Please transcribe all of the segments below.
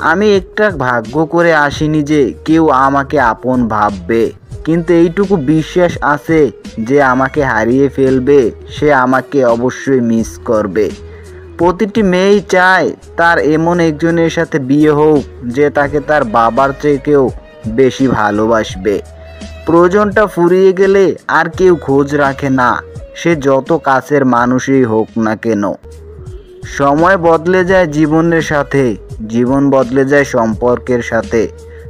আমি একটা ভাগ্য করে আসিনি যে কেউ আমাকে আপন ভাববে, কিন্তু এইটুকু বিশ্বাস আছে যে আমাকে হারিয়ে ফেলবে সে আমাকে অবশ্যই মিস করবে। প্রতিটি মেয়েই চায় তার এমন একজনের সাথে বিয়ে হোক যে তাকে তার বাবার থেকেও বেশি ভালোবাসবে। প্রয়োজনটা ফুরিয়ে গেলে আর কেউ খোঁজ রাখে না, সে যত কাছের মানুষই হোক না কেন। সময় বদলে যায় জীবনের সাথে, জীবন বদলে যায় সম্পর্কের সাথে,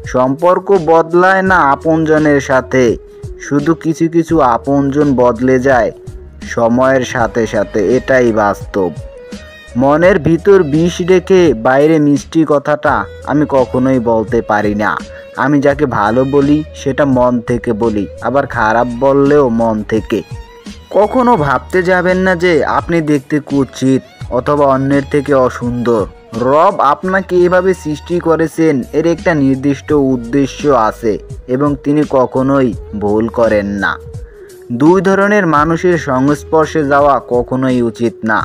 সম্পর্ক বদলায় না আপনজনের সাথে, শুধু কিছু কিছু আপনজন বদলে যায় সময়ের সাথে সাথে, এটাই বাস্তব। মনের ভিতর বিষ রেখে বাইরে মিষ্টি কথাটা আমি কখনোই বলতে পারি না। আমি যাকে ভালো বলি সেটা মন থেকে বলি, আবার খারাপ বললেও মন থেকে। কখনো ভাবতে যাবেন না যে আপনি দেখতে কুৎসিত অথবা অন্যের থেকে অসুন্দর। রব আপনাকে এভাবে সৃষ্টি করেছেন, এর একটা নির্দিষ্ট উদ্দেশ্য আছে এবং তিনি কখনোই ভুল করেন না। দুই ধরনের মানুষের সংস্পর্শে যাওয়া কখনোই উচিত না।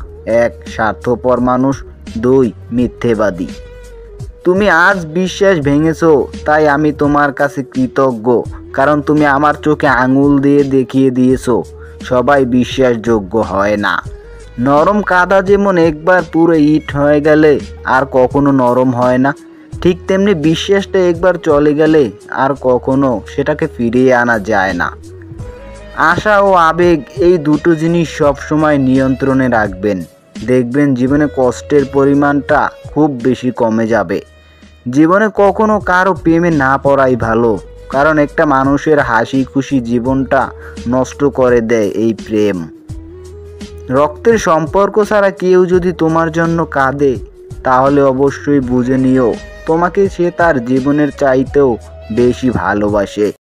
এক, স্বার্থপর মানুষ। দুই, মিথ্যেবাদী। তুমি আজ বিশ্বাস ভেঙেছো, তাই আমি তোমার কাছে কৃতজ্ঞ, কারণ তুমি আমার চোখে আঙুল দিয়ে দেখিয়ে দিয়েছো সবাই বিশ্বাসযোগ্য হয় না। নরম কাদা যেমন একবার পুরো ইট হয়ে গেলে আর কখনো নরম হয় না, ঠিক তেমনি বিশ্বাসটা একবার চলে গেলে আর কখনো সেটাকে ফিরিয়ে আনা যায় না। আশা ও আবেগ এই দুটো জিনিস সবসময় নিয়ন্ত্রণে রাখবেন, দেখবেন জীবনে কষ্টের পরিমাণটা খুব বেশি কমে যাবে। জীবনে কখনো কারো প্রেমে না পড়াই ভালো, কারণ একটা মানুষের হাসি খুশি জীবনটা নষ্ট করে দেয় এই প্রেম। রক্তের সম্পর্ক ছাড়া কেউ যদি তোমার জন্য কাঁদে তাহলে অবশ্যই বুঝে নিও তোমাকে সে তার জীবনের চাইতেও বেশি ভালোবাসে।